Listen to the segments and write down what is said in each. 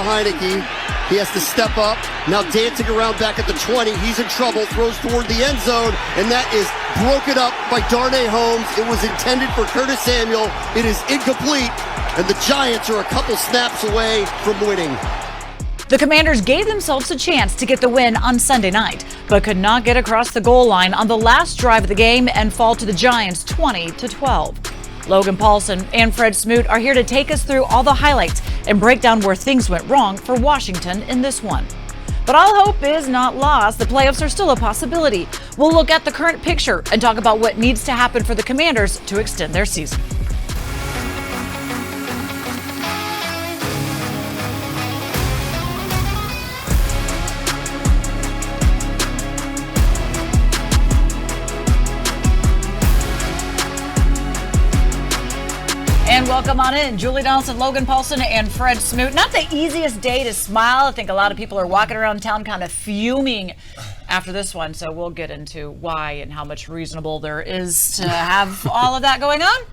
Heineke. He has to step up. Now dancing around back at the 20. He's in trouble. Throws toward the end zone. And that is broken up by Darnay Holmes. It was intended for Curtis Samuel. It is incomplete. And the Giants are a couple snaps away from winning. The Commanders gave themselves a chance to get the win on Sunday night, but could not get across the goal line on the last drive of the game and fall to the Giants 20-12. Logan Paulson and Fred Smoot are here to take us through all the highlights and break down where things went wrong for Washington in this one. But all hope is not lost. The playoffs are still a possibility. We'll look at the current picture and talk about what needs to happen for the Commanders to extend their season. And welcome on in. Julie Donaldson, Logan Paulson, and Fred Smoot. Not the easiest day to smile. I think a lot of people are walking around town kind of fuming after this one. So we'll get into why and how much reasonable there is to have all of that going on.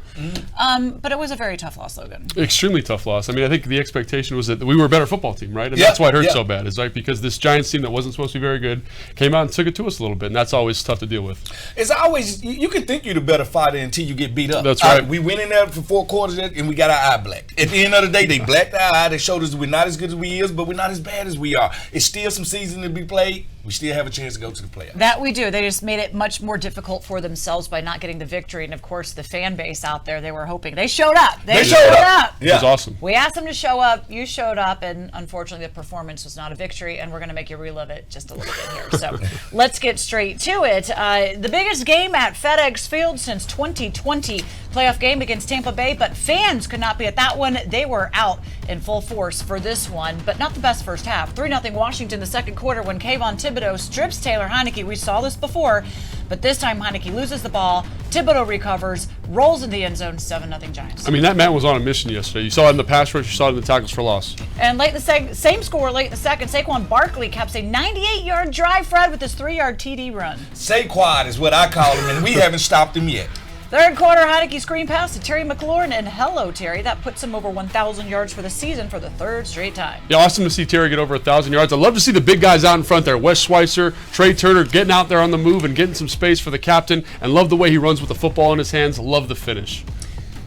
But it was a very tough loss, Logan. Extremely tough loss. I mean, I think the expectation was that we were a better football team, right? And that's why it hurt so bad, is right because this Giants team that wasn't supposed to be very good came out and took it to us a little bit, and that's always tough to deal with. It's always, you can think you're the better fighter until you get beat up. That's right. We went in there for 4 quarters and we got our eye blacked. At the end of the day, they blacked our eye. They showed us we're not as good as we is, but we're not as bad as we are. It's still some season to be played. We still have a chance to go to the playoffs. That we do. They just made it much more difficult for themselves by not getting the victory. And, of course, the fan base out there, they were hoping. They showed up. They showed up. Yeah. It was awesome. We asked them to show up. You showed up. And, unfortunately, the performance was not a victory. And we're going to make you relive it just a little bit here. So let's get straight to it. The biggest game at FedEx Field since 2020. Playoff game against Tampa Bay. But fans could not be at that one. They were out in full force for this one. But not the best first half. 3-0 Washington the second quarter when Kayvon Thibodeau strips Taylor Heineke. We saw this before, but this time Heineke loses the ball. Thibodeau recovers, rolls in the end zone, 7-0 Giants. I mean, that man was on a mission yesterday. You saw it in the pass rush, you saw it in the tackles for loss. And late in the same score late in the second, Saquon Barkley caps a 98-yard drive, Fred, with his 3-yard TD run. Saquon is what I call him, and we haven't stopped him yet. Third quarter, Heineke screen pass to Terry McLaurin, and hello, Terry. That puts him over 1,000 yards for the season for the third straight time. Yeah, awesome to see Terry get over 1,000 yards. I love to see the big guys out in front there. Wes Schweitzer, Trey Turner getting out there on the move and getting some space for the captain, and love the way he runs with the football in his hands. Love the finish.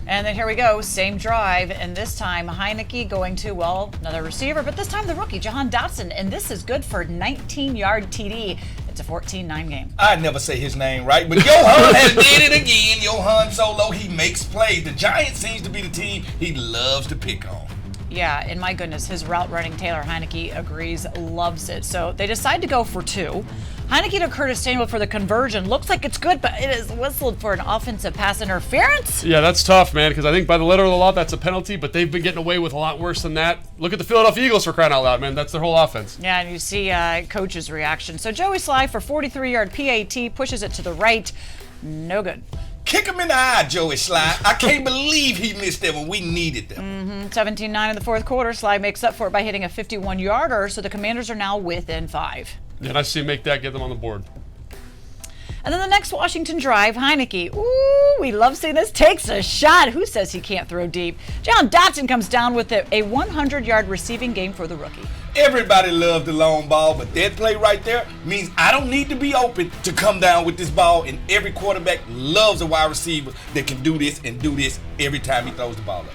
And then here we go, same drive, and this time Heineke going to, well, another receiver, but this time the rookie, Jahan Dotson, and this is good for 19-yard TD. It's a 14-9 game. I never say his name right, but Johan has did it again. Johan Solo, he makes plays. The Giants seems to be the team he loves to pick on. Yeah, and my goodness, his route running, Taylor Heineke agrees, loves it. So they decide to go for 2. Heineke to Curtis Samuel for the conversion. Looks like it's good, but it is whistled for an offensive pass interference. Yeah, that's tough, man, because I think by the letter of the law, that's a penalty, but they've been getting away with a lot worse than that. Look at the Philadelphia Eagles for crying out loud, man. That's their whole offense. Yeah, and you see coach's reaction. So Joey Sly for 43-yard PAT pushes it to the right. No good. Kick him in the eye, Joey Sly. I can't believe he missed that when we needed them. 17-9 in the fourth quarter. Sly makes up for it by hitting a 51-yarder, so the Commanders are now within 5. Yeah, nice to see him make that, get them on the board. And then the next Washington drive, Heineke. Ooh, we love seeing this. Takes a shot. Who says he can't throw deep? Jahan Dotson comes down with a 100-yard receiving game for the rookie. Everybody loves the long ball, but that play right there means I don't need to be open to come down with this ball, and every quarterback loves a wide receiver that can do this and do this every time he throws the ball up.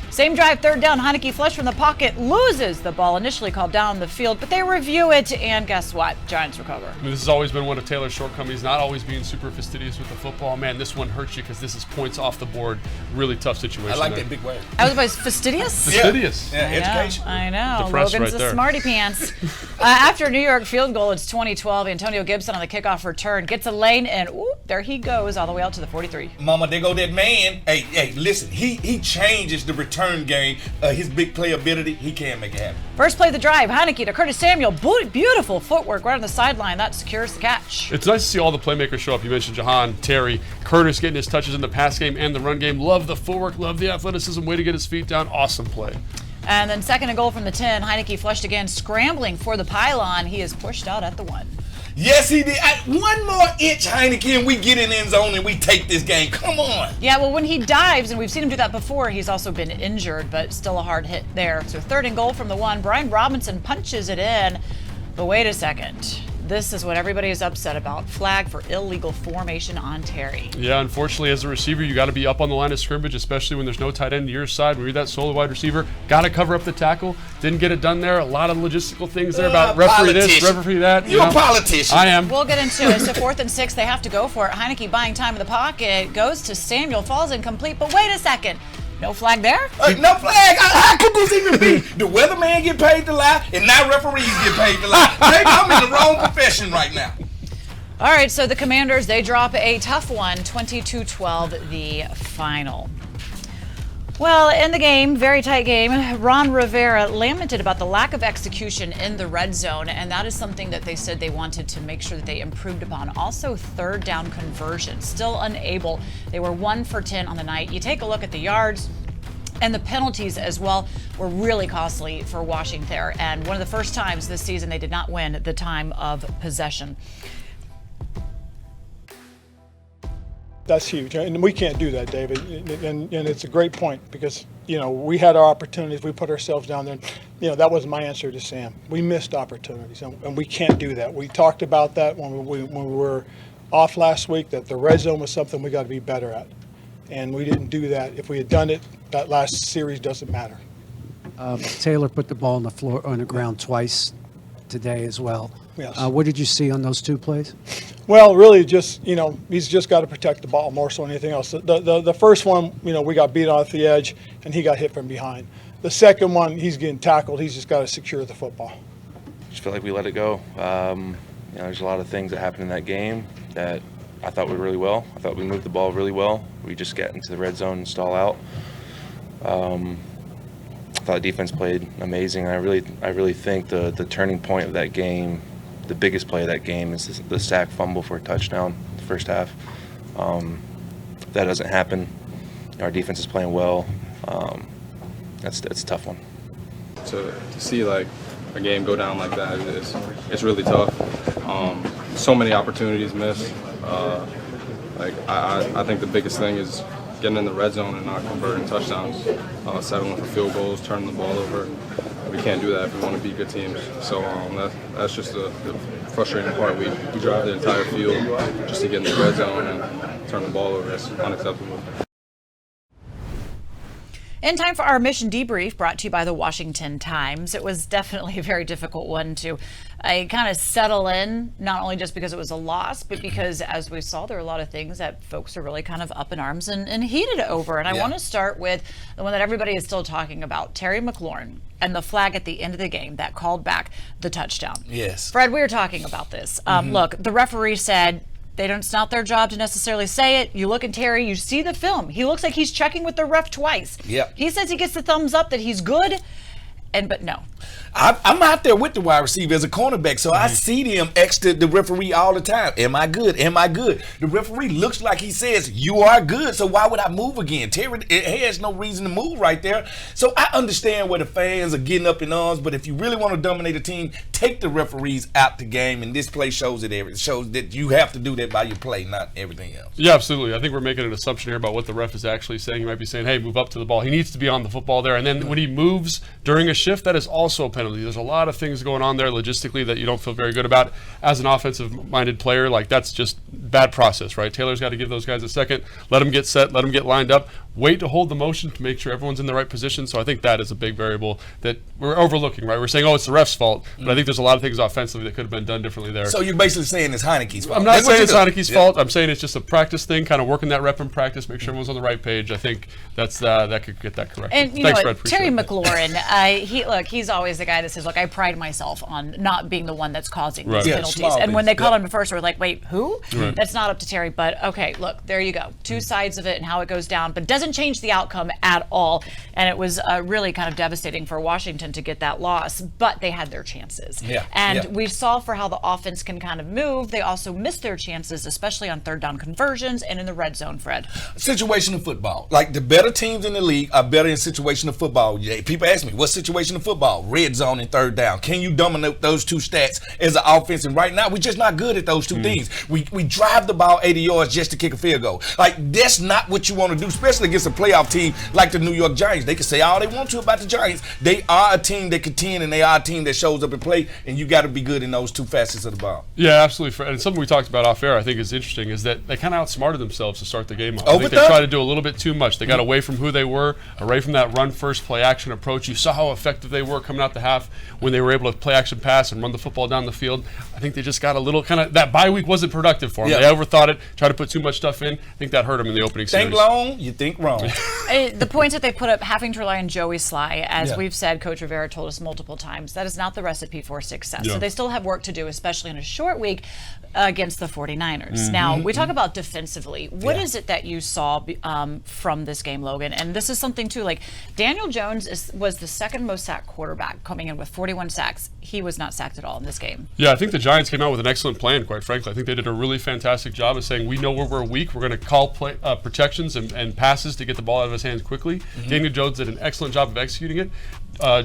Same drive, third down. Heineke flush from the pocket, loses the ball initially called down the field, but they review it, and guess what? Giants recover. I mean, this has always been one of Taylor's shortcomings, not always being super fastidious with the football. Man, this one hurts you because this is points off the board. Really tough situation. I like that big word. I was about fastidious? Fastidious. Yeah, education. I know. Depressed Logan's right a there. smarty pants. After a New York field goal, it's 2012. Antonio Gibson on the kickoff return gets a lane, and there he goes all the way out to the 43. Mama, there go that man. Hey, listen, he changes the return game. His big play ability, he can make it happen. First play of the drive, Heineke to Curtis Samuel. Beautiful footwork right on the sideline. That secures the catch. It's nice to see all the playmakers show up. You mentioned Jahan, Terry, Curtis getting his touches in the pass game and the run game. Love the footwork, love the athleticism, way to get his feet down. Awesome play. And then second and goal from the 10. Heineke flushed again, scrambling for the pylon. He is pushed out at the 1. Yes, he did. One more inch, Heineke, and we get in end zone and we take this game. Come on. Yeah, well, when he dives, and we've seen him do that before, he's also been injured, but still a hard hit there. So third and goal from the 1. Brian Robinson punches it in. But wait a second. This is what everybody is upset about. Flag for illegal formation on Terry. Yeah, unfortunately, as a receiver, you got to be up on the line of scrimmage, especially when there's no tight end to your side. When you're that solo wide receiver, got to cover up the tackle. Didn't get it done there. A lot of logistical things there about referee this, referee that. You're a politician. I am. We'll get into it. So 4th and 6, they have to go for it. Heineke buying time in the pocket, goes to Samuel, falls incomplete. But wait a second. No flag there? No flag. How could this even be? The weatherman get paid to lie, and now referees get paid to lie. Maybe I'm in the wrong profession right now. All right, so the Commanders, they drop a tough one, 22-12, the final. Well, in the game, very tight game, Ron Rivera lamented about the lack of execution in the red zone, and that is something that they said they wanted to make sure that they improved upon. Also, third down conversion, still unable. They were 1 for 10 on the night. You take a look at the yards, and the penalties as well were really costly for Washington there, and one of the first times this season they did not win the time of possession. That's huge, and we can't do that, David. And it's a great point because we had our opportunities. We put ourselves down there. And, that was my answer to Sam. We missed opportunities, and we can't do that. We talked about that when we were off last week. That the red zone was something we got to be better at, and we didn't do that. If we had done it, that last series doesn't matter. Taylor put the ball on the ground twice today as well. Yes. What did you see on those 2 plays? Well, really, just he's just got to protect the ball more so than anything else. The first one, we got beat off the edge, and he got hit from behind. The second one, he's getting tackled. He's just got to secure the football. Just feel like we let it go. There's a lot of things that happened in that game that I thought went really well. I thought we moved the ball really well. We just get into the red zone and stall out. I thought defense played amazing. I really think the turning point of that game, the biggest play of that game, is the sack fumble for a touchdown the first half. If that doesn't happen, our defense is playing well. That's a tough one. To see like a game go down like that it's really tough. So many opportunities missed. I think the biggest thing is getting in the red zone and not converting touchdowns, settling for field goals, turning the ball over. We can't do that if we want to beat good teams. So that's just the frustrating part. We drive the entire field just to get in the red zone and turn the ball over. It's unacceptable. In time for our mission debrief, brought to you by the Washington Times. It was definitely a very difficult one to kind of settle in, not only just because it was a loss, but because, as we saw, there are a lot of things that folks are really kind of up in arms and heated over. And I want to start with the one that everybody is still talking about, Terry McLaurin and the flag at the end of the game that called back the touchdown. Yes. Fred, we were talking about this. Look, the referee said, it's not their job to necessarily say it. You look at Terry, you see the film. He looks like he's checking with the ref twice. Yep. He says he gets the thumbs up that he's good, but no. I'm out there with the wide receiver as a cornerback, so I see them ask the referee all the time. Am I good? Am I good? The referee looks like he says, you are good, so why would I move again? Terry has no reason to move right there. So I understand where the fans are getting up in arms, but if you really want to dominate a team, take the referees out the game, and this play shows it. It shows that you have to do that by your play, not everything else. Yeah, absolutely. I think we're making an assumption here about what the ref is actually saying. He might be saying, hey, move up to the ball. He needs to be on the football there. And then when he moves during a shift, that is also a penalty. There's a lot of things going on there logistically that you don't feel very good about as an offensive-minded player. Like, that's just bad process, right? Taylor's got to give those guys a second, let them get set, let them get lined up, wait to hold the motion to make sure everyone's in the right position. So I think that is a big variable that we're overlooking, right? We're saying, oh, it's the ref's fault, but I think there's a lot of things offensively that could have been done differently there. So you're basically saying it's Heineke's fault. I'm not saying it's Heineke's fault. I'm saying it's just a practice thing, kind of working that rep in practice, make sure everyone's on the right page. I think that's that could get that correct. And Thanks, Fred. Terry McLaurin, he's always the guy that says, look, I pride myself on not being the one that's causing these penalties. And when they called him at first, we're like, wait, who? That's not up to Terry. But okay, look, there you go. Two sides of it and how it goes down. But doesn't doesn't change the outcome at all. And it was really kind of devastating for Washington to get that loss, but they had their chances. And we saw for how the offense can kind of move. They also missed their chances, especially on third down conversions and in the red zone, Fred. Situational football. Like, the better teams in the league are better in situational football. People ask me, what's situational football? Red zone and third down. Can you dominate those two stats as an offense? And right now, we're just not good at those two things. We drive the ball 80 yards just to kick a field goal. Like, that's not what you want to do, especially against a playoff team like the New York Giants. They can say all they want to about the Giants. They are a team that contend, and they are a team that shows up and play, and you got to be good in those two facets of the ball. Yeah, absolutely. Fred. And something we talked about off air I think is interesting is that they kind of outsmarted themselves to start the game off. I think they tried to do a little bit too much. They got away from who they were, away from that run first play action approach. You saw how effective they were coming out the half when they were able to play action pass and run the football down the field. I think they just got a little kind of, that bye week wasn't productive for them. They overthought it, tried to put too much stuff in. I think that hurt them in the opening series. Think long, you think wrong. The points that they put up, having to rely on Joey Sly, as we've said, Coach Rivera told us multiple times, that is not the recipe for success. So they still have work to do, especially in a short week against the 49ers. Now, we talk about defensively. What is it that you saw from this game, Logan? And this is something, too, like Daniel Jones was the second most sacked quarterback, coming in with 41 sacks. He was not sacked at all in this game. Yeah, I think the Giants came out with an excellent plan, quite frankly. I think they did a really fantastic job of saying, we know where we're weak. We're going to call protections and passes to get the ball out of his hands quickly. Daniel Jones did an excellent job of executing it.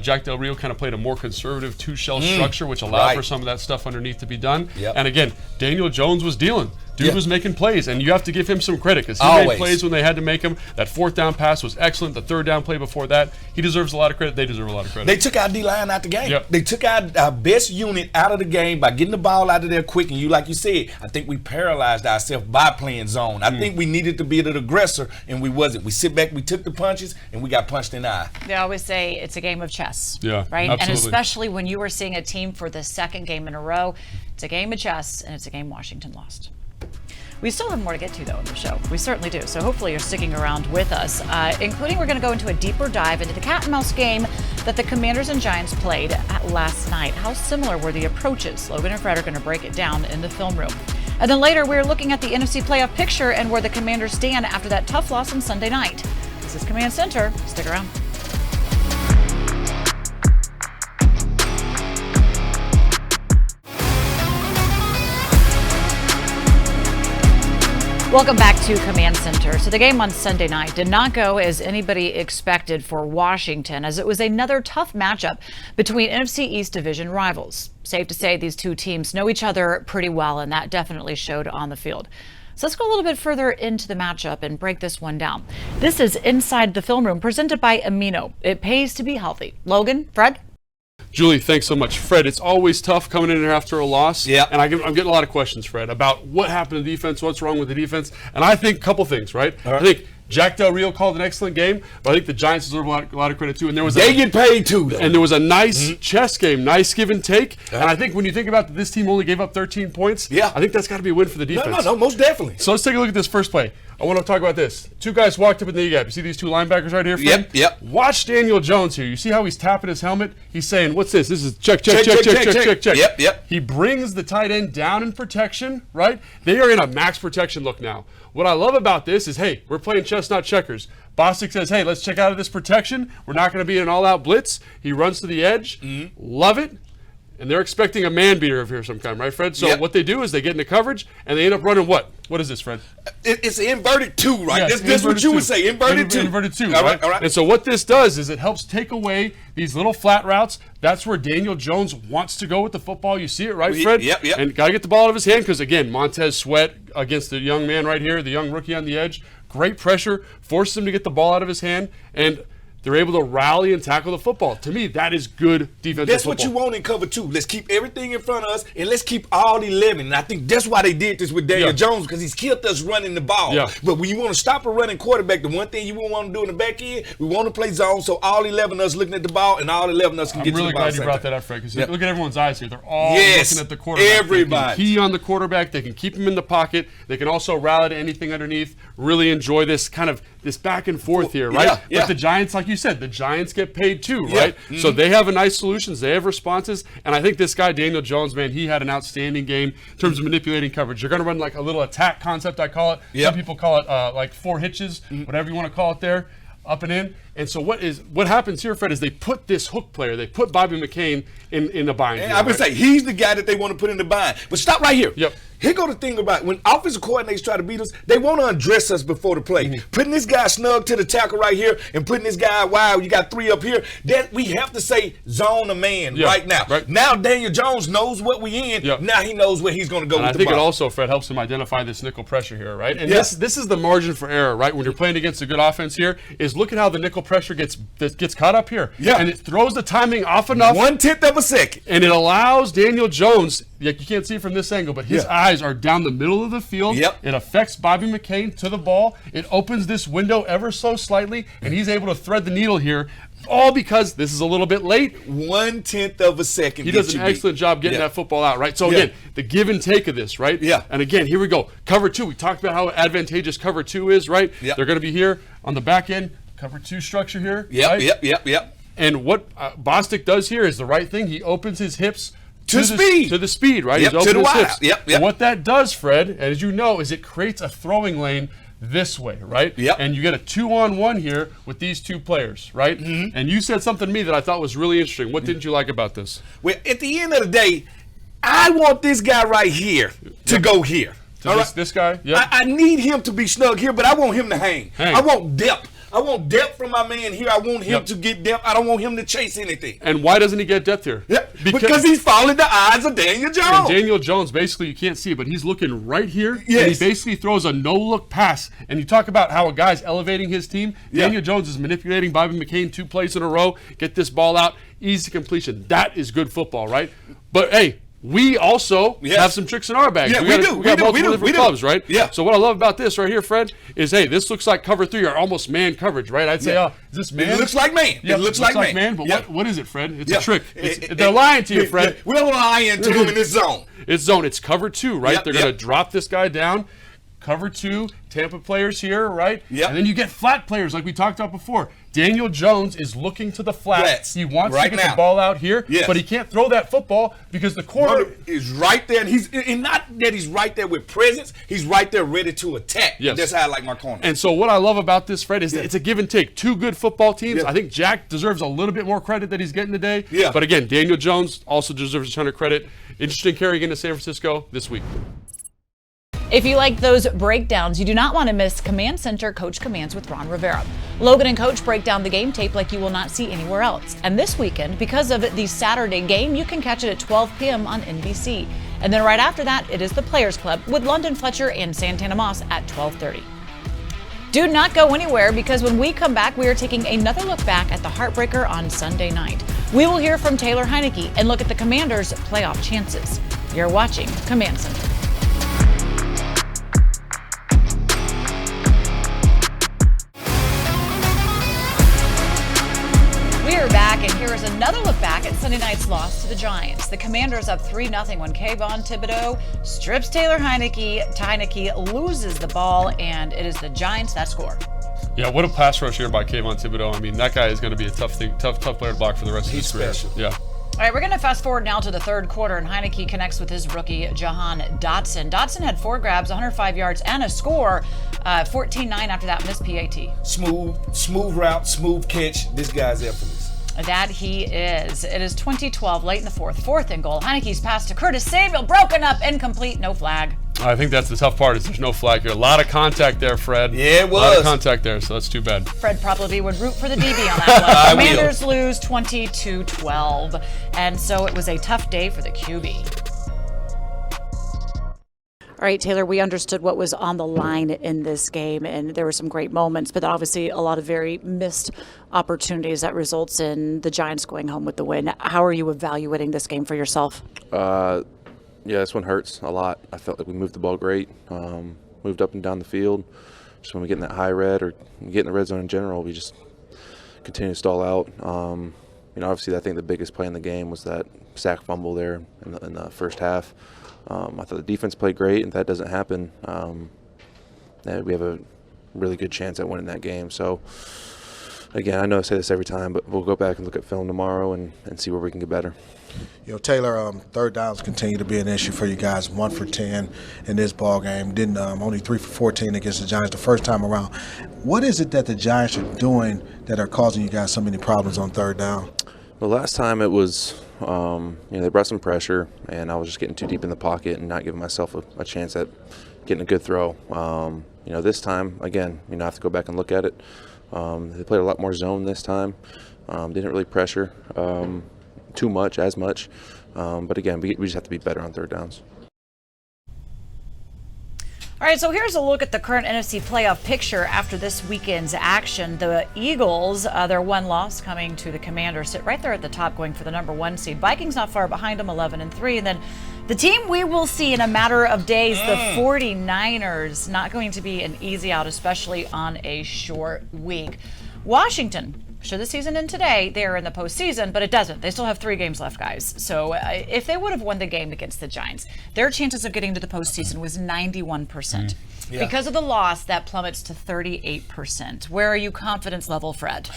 Jack Del Rio kind of played a more conservative two-shell structure, which allowed for some of that stuff underneath to be done. And again, Daniel Jones was dealing. Dude was making plays, and you have to give him some credit because he made plays when they had to make them. That fourth down pass was excellent. The third down play before that, he deserves a lot of credit. They deserve a lot of credit. They took our D-line out the game. They took our best unit out of the game by getting the ball out of there quick. And you, like you said, I think we paralyzed ourselves by playing zone. I think we needed to be the aggressor, and we wasn't. We sit back, we took the punches, and we got punched in the eye. They always say it's a game of chess. Yeah, right? Absolutely. And especially when you were seeing a team for the second game in a row, it's a game of chess, and it's a game Washington lost. We still have more to get to, though, in the show. We certainly do. So hopefully you're sticking around with us, including we're going to go into a deeper dive into the cat and mouse game that the Commanders and Giants played last night. How similar were the approaches? Logan and Fred are going to break it down in the film room. And then later, we're looking at the NFC playoff picture and where the Commanders stand after that tough loss on Sunday night. This is Command Center. Stick around. Welcome back to Command Center. So the game on Sunday night did not go as anybody expected for Washington, as it was another tough matchup between NFC East division rivals. Safe to say these two teams know each other pretty well, and that definitely showed on the field. So let's go a little bit further into the matchup and break this one down. This is Inside the Film Room, presented by Amino. It pays to be healthy. Logan, Fred? Julie, thanks so much. Fred, it's always tough coming in here after a loss. Yeah. And I'm getting a lot of questions, Fred, about what happened to defense, what's wrong with the defense. And I think a couple things, right? I think Jack Del Rio called an excellent game, but I think the Giants deserve a lot of credit too. And they get paid too, though. And there was a nice chess game, nice give and take. And I think when you think about that, this team only gave up 13 points. I think that's got to be a win for the defense. No, most definitely. So let's take a look at this first play. I want to talk about this. Two guys walked up in the gap. You see these two linebackers right here, Fred? Yep. Watch Daniel Jones here. You see how he's tapping his helmet? He's saying, what's this? This is check. Yep. He brings the tight end down in protection, right? They are in a max protection look now. What I love about this is, hey, we're playing chess, not checkers. Bostic says, hey, let's check out of this protection. We're not going to be an all-out blitz. He runs to the edge. Love it. And they're expecting a man beater of here some kind, right, Fred? So what they do is they get into coverage, and they end up running what? What is this, Fred? It's inverted two, right? Yes, that's what you would say, inverted two. Inverted two, all right? All right. And so what this does is it helps take away these little flat routes. That's where Daniel Jones wants to go with the football. You see it, right, Fred? Yep. And got to get the ball out of his hand because, again, Montez Sweat against the young man right here, the young rookie on the edge. Great pressure, forces him to get the ball out of his hand, and they're able to rally and tackle the football. To me, that is good defensive That's football. what you want in cover two. Let's keep everything in front of us, and let's keep all 11. And I think that's why they did this with Daniel Jones, because he's killed us running the ball. But when you want to stop a running quarterback, the one thing you won't want to do in the back end, we want to play zone so all 11 of us looking at the ball and all 11 of us can get to the ball. I'm really glad you brought that up, Fred, because look at everyone's eyes here. They're all looking at the quarterback. Everybody. They can key on the quarterback. They can keep him in the pocket. They can also rally to anything underneath. Really enjoy this kind of this back and forth here, right? But the Giants, like you you said, the Giants get paid too, right? Yeah. So they have a nice solutions. They have responses. And I think this guy, Daniel Jones, man, he had an outstanding game in terms of manipulating coverage. You're going to run like a little attack concept, I call it. Yep. Some people call it like 4 hitches, whatever you want to call it there, up and in. And so what happens here, Fred, is they put this hook player, they put Bobby McCain in the bind. I would say he's the guy that they want to put in the bind. But stop right here. Yep. Here go the thing about when offensive coordinators try to beat us, they want to undress us before the play. Putting this guy snug to the tackle right here and putting this guy, wow, you got 3 up here. Then we have to say zone a man right now. Right. Now Daniel Jones knows what we in. Yep. Now he knows where he's going to go with the ball. I think it also, Fred, helps him identify this nickel pressure here, right? And this is the margin for error, right? When you're playing against a good offense here, is look at how the nickel pressure gets caught up here. Yeah. And it throws the timing off enough. 1/10 of a second. And it allows Daniel Jones, you can't see it from this angle, but his eyes are down the middle of the field. Yep. It affects Bobby McCain to the ball. It opens this window ever so slightly, and he's able to thread the needle here, all because this is a little bit late. 1/10 of a second. He does an excellent job getting that football out, right? So again, the give and take of this, right? Yeah. And again, here we go. Cover 2. We talked about how advantageous cover 2 is, right? Yep. They're going to be here on the back end. Cover 2 structure here. Yep, right? Yep. And what Bostic does here is the right thing. He opens his hips to the speed, right? Yep, He's to the wide. Yep. And what that does, Fred, as you know, is it creates a throwing lane this way, right? Yep. And you get a 2-on-1 here with these 2 players, right? Mm-hmm. And you said something to me that I thought was really interesting. What didn't you like about this? Well, at the end of the day, I want this guy right here to go here. This guy? Yep. I need him to be snug here, but I want him to hang. I want depth. I want depth from my man here. I want him to get depth. I don't want him to chase anything. And why doesn't he get depth here? Yeah, because he's following the eyes of Daniel Jones. And Daniel Jones, basically, you can't see it, but he's looking right here. Yes. And he basically throws a no-look pass. And you talk about how a guy's elevating his team. Daniel Jones is manipulating Bobby McCain 2 plays in a row. Get this ball out. Easy completion. That is good football, right? But, hey, we also have some tricks in our bag. Yeah, we got multiple different clubs, right? Yeah. So what I love about this right here, Fred, is, hey, this looks like cover 3 or almost man coverage, right? I'd say, is this man? It looks like man. Yeah, it looks like man. But what is it, Fred? It's a trick. They're lying to you, Fred. We don't lie into him in this zone. It's zone. It's cover 2, right? They're going to drop this guy down. Cover 2, Tampa players here, right? Yeah. And then you get flat players like we talked about before. Daniel Jones is looking to the flat. He wants to get the ball out here, but he can't throw that football because the corner is right there. And not that he's right there with presence. He's right there ready to attack. Yes. That's how I like my corner. And so what I love about this, Fred, is it's a give and take. 2 good football teams. I think Jack deserves a little bit more credit that he's getting today. Yeah. But again, Daniel Jones also deserves a ton of credit. Interesting carrying into San Francisco this week. If you like those breakdowns, you do not want to miss Command Center Coach Commands with Ron Rivera. Logan and Coach break down the game tape like you will not see anywhere else. And this weekend, because of the Saturday game, you can catch it at 12 p.m. on NBC. And then right after that, it is the Players Club with London Fletcher and Santana Moss at 12:30. Do not go anywhere, because when we come back, we are taking another look back at the heartbreaker on Sunday night. We will hear from Taylor Heineke and look at the Commanders' playoff chances. You're watching Command Center. We're back, and here is another look back at Sunday night's loss to the Giants. The Commanders up 3-0 when Kayvon Thibodeau strips Taylor Heineke. Heineke loses the ball, and it is the Giants that score. Yeah, what a pass rush here by Kayvon Thibodeau. I mean, that guy is going to be a tough player to block for the rest of his career. Special. Yeah. All right, we're going to fast forward now to the third quarter, and Heineke connects with his rookie, Jahan Dotson. Dotson had 4 grabs, 105 yards, and a score, 14-9 after that missed PAT. Smooth route, smooth catch. This guy's effortless. That he is. It is 2012, late in the fourth and goal. Heineke's pass to Curtis Samuel, broken up, incomplete, no flag. I think that's the tough part, is there's no flag here. A lot of contact there, Fred. Yeah, it was. A lot of contact there, so that's too bad. Fred probably would root for the DB on that one. Commanders lose 20-12, and so it was a tough day for the QB. All right, Taylor, we understood what was on the line in this game, and there were some great moments, but obviously a lot of very missed opportunities that results in the Giants going home with the win. How are you evaluating this game for yourself? Yeah, this one hurts a lot. I felt like we moved the ball great, moved up and down the field. Just when we get in that high red or get in the red zone in general, we just continue to stall out. Obviously, I think the biggest play in the game was that sack fumble there in the first half. I thought the defense played great, and if that doesn't happen, we have a really good chance at winning that game. So again, I know I say this every time, but we'll go back and look at film tomorrow and see where we can get better. Taylor, third downs continue to be an issue for you guys. 1 for 10 in this ball game. Didn't only 3 for 14 against the Giants the first time around. What is it that the Giants are doing that are causing you guys so many problems on third down? Well, last time it was, they brought some pressure, and I was just getting too deep in the pocket and not giving myself a chance at getting a good throw. This time, again, I have to go back and look at it. They played a lot more zone this time. Didn't really pressure too much, as much. But again, we just have to be better on third downs. All right, so here's a look at the current NFC playoff picture after this weekend's action. The Eagles, their one loss coming to the Commanders, sit right there at the top going for the number 1 seed. Vikings not far behind them, 11-3. And then the team we will see in a matter of days, the 49ers, not going to be an easy out, especially on a short week. Washington, should the season end today, they're in the postseason, but it doesn't. They still have 3 games left, guys. So if they would have won the game against the Giants, their chances of getting to the postseason was 91%. Yeah. Because of the loss, that plummets to 38%. Where are you confidence level, Fred?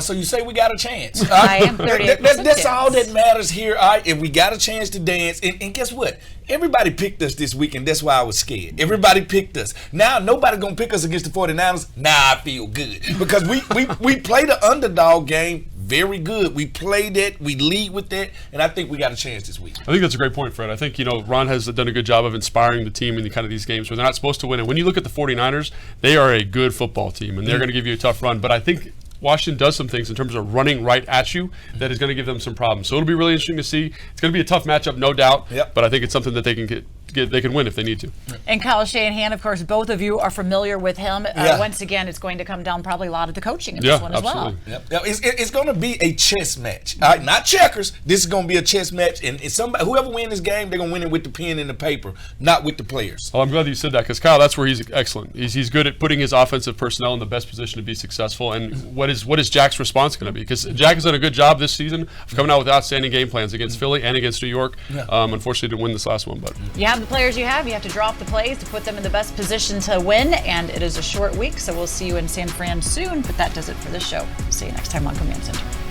So you say we got a chance. I am 38%. That's all that matters here. All right, if we got a chance to dance, and guess what? Everybody picked us this week, and that's why I was scared. Everybody picked us. Now nobody gonna pick us against the 49ers. Now I feel good because we play the underdog game very good. We play that, we lead with that, and I think we got a chance this week. I think that's a great point, Fred. I think, Ron has done a good job of inspiring the team in kind of these games where they're not supposed to win. And when you look at the 49ers, they are a good football team, and they're going to give you a tough run. But I think Washington does some things in terms of running right at you that is going to give them some problems. So it'll be really interesting to see. It's going to be a tough matchup, no doubt. Yep. But I think it's something that they can get. They can win if they need to. And Kyle Shanahan, of course, both of you are familiar with him. Once again, it's going to come down probably a lot of the coaching in this one as well. Yep. It's going to be a chess match. All right, not checkers. This is going to be a chess match, and whoever wins this game, they're going to win it with the pen and the paper, not with the players. Well, I'm glad you said that because Kyle, that's where he's excellent. He's good at putting his offensive personnel in the best position to be successful. And what is Jack's response going to be? Because Jack has done a good job this season of coming out with outstanding game plans against Philly and against New York. Unfortunately, didn't win this last one, but you have the players you have. You have to draw up the plays to put them in the best position to win, and it is a short week, so we'll see you in San Fran soon. But that does it for this show. See you next time on Command Center.